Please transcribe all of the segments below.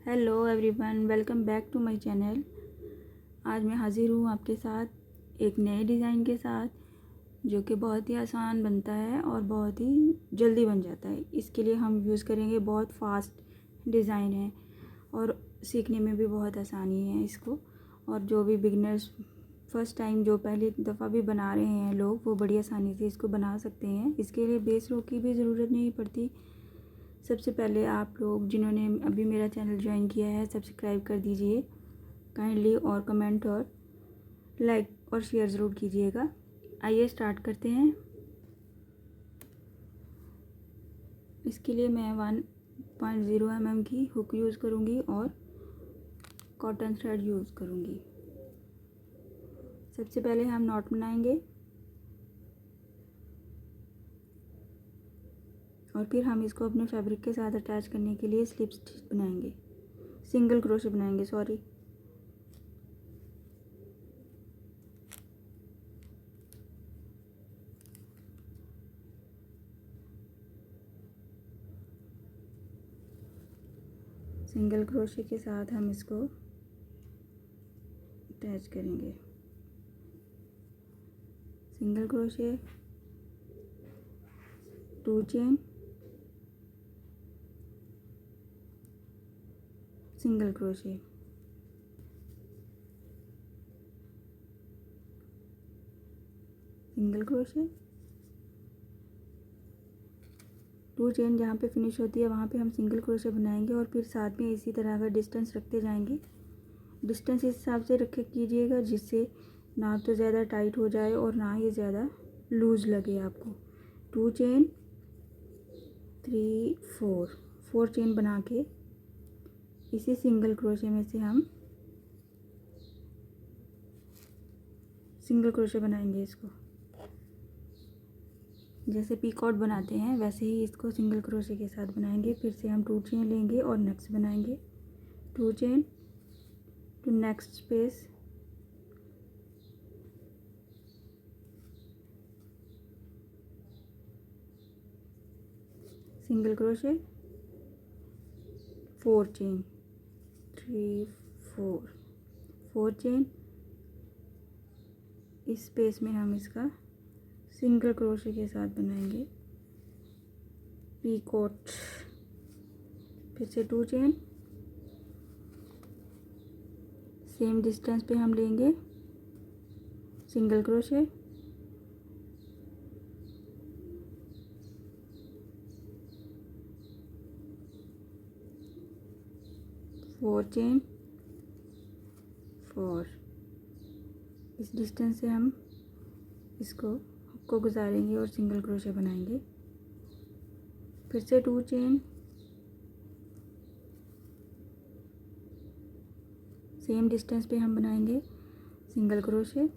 Hello everyone, welcome back to my channel. आज मैं हाज़िर हूँ आपके साथ एक नए डिज़ाइन के साथ, जो कि बहुत ही आसान बनता है और बहुत ही जल्दी बन जाता है। इसके लिए हम यूज़ करेंगे, बहुत फास्ट डिज़ाइन है और सीखने में भी बहुत आसानी है इसको। और जो भी बिगनर्स फर्स्ट टाइम जो पहली दफ़ा भी बना रहे हैं लोग, वो बड़ी आसानी से इसको बना सकते हैं। इसके लिए बेस रो की भी ज़रूरत नहीं पड़ती। सबसे पहले आप लोग जिन्होंने अभी मेरा चैनल ज्वाइन किया है, सब्सक्राइब कर दीजिए काइंडली, और कमेंट और लाइक और शेयर ज़रूर कीजिएगा। आइए स्टार्ट करते हैं। इसके लिए मैं 1.0 mm की हुक यूज़ करूँगी और कॉटन थ्रेड यूज़ करूँगी। सबसे पहले हम नॉट बनाएंगे और फिर हम इसको अपने फैब्रिक के साथ अटैच करने के लिए स्लिप स्टिच बनाएंगे, सिंगल क्रोशे बनाएंगे सिंगल क्रोशे के साथ हम इसको अटैच करेंगे। Single crochet, 2 chain, single crochet, single crochet, 2 chain. जहाँ पे फिनिश होती है वहाँ पे हम सिंगल क्रोशे बनाएंगे और फिर साथ में इसी तरह का डिस्टेंस रखते जाएंगे। डिस्टेंस इस हिसाब से रखे कीजिएगा जिससे ना तो ज़्यादा टाइट हो जाए और ना ही ज़्यादा लूज़ लगे आपको। 2 चेन, 3 4 चेन बना के इसी सिंगल क्रोशे में से हम सिंगल क्रोशे बनाएंगे। इसको जैसे पीकॉट बनाते हैं वैसे ही इसको सिंगल क्रोशे के साथ बनाएंगे। फिर से हम 2 चेन लेंगे और नेक्स्ट बनाएंगे, 2 chain to next space, single crochet, 4 chain, 3 4 chain. इस स्पेस में हम इसका सिंगल क्रोशे के साथ बनाएंगे पीकॉट। फिर से 2 चेन, सेम डिस्टेंस पे हम लेंगे सिंगल क्रोशे, 4 चेन, 4। इस डिस्टेंस से हम इसको हुक को गुजारेंगे और सिंगल क्रोशे बनाएंगे। फिर से 2 चेन, सेम डिस्टेंस पे हम बनाएंगे सिंगल क्रोशे,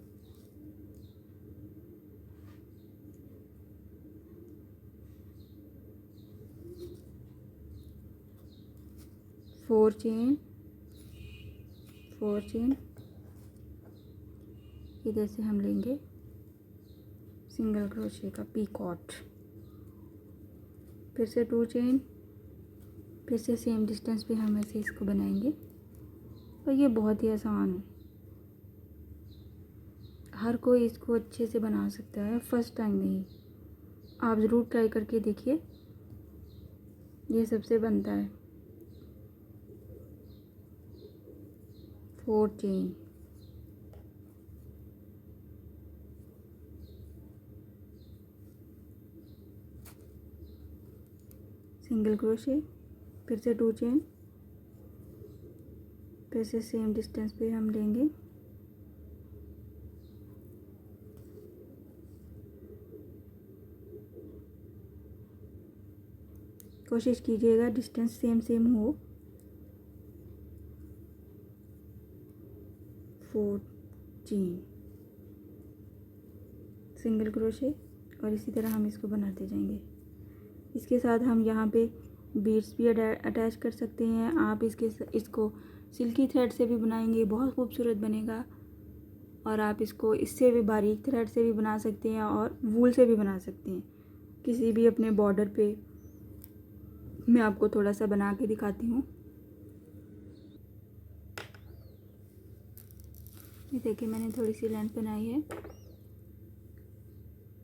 4 चेन, 4 चेन। इधर से हम लेंगे सिंगल क्रोशे का पीकॉट। फिर से 2 चेन, फिर से सेम डिस्टेंस पे हम ऐसे इसको बनाएंगे। और ये बहुत ही आसान है, हर कोई इसको अच्छे से बना सकता है फर्स्ट टाइम में ही। आप ज़रूर ट्राई करके देखिए, ये सबसे बनता है। 4 चेन, सिंगल क्रोशे, फिर से 2 चेन, फिर से सेम डिस्टेंस पे हम लेंगे कोशिश कीजिएगा डिस्टेंस सेम हो। 4 चेन, सिंगल क्रोशे, और इसी तरह हम इसको बनाते जाएंगे। इसके साथ हम यहाँ पे बीड्स भी अटैच कर सकते हैं। आप इसको सिल्की थ्रेड से भी बनाएंगे, बहुत खूबसूरत बनेगा। और आप इसको इससे भी बारीक थ्रेड से भी बना सकते हैं और वूल से भी बना सकते हैं। किसी भी अपने बॉर्डर पे मैं आपको थोड़ा सा बना के दिखाती हूँ। ये देखिए मैंने थोड़ी सी लेंथ बनाई है।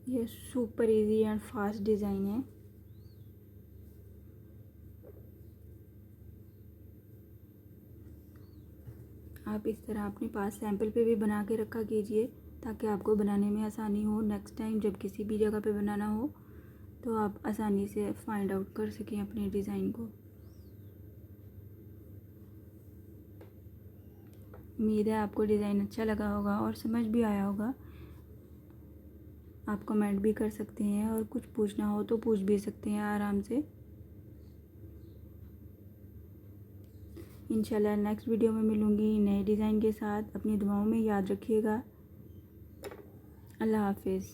ये super easy and fast design है। आप इस तरह अपने पास सैंपल पे भी बना के रखा कीजिए ताकि आपको बनाने में आसानी हो। नेक्स्ट टाइम जब किसी भी जगह पे बनाना हो तो आप आसानी से फाइंड आउट कर सकें अपने डिज़ाइन को। उम्मीद है आपको डिज़ाइन अच्छा लगा होगा और समझ भी आया होगा। आप कमेंट भी कर सकते हैं और कुछ पूछना हो तो पूछ भी सकते हैं आराम से। इंशाल्लाह नेक्स्ट वीडियो में मिलूँगी नए डिज़ाइन के साथ। अपनी दुआओं में याद रखिएगा। अल्लाह हाफिज़।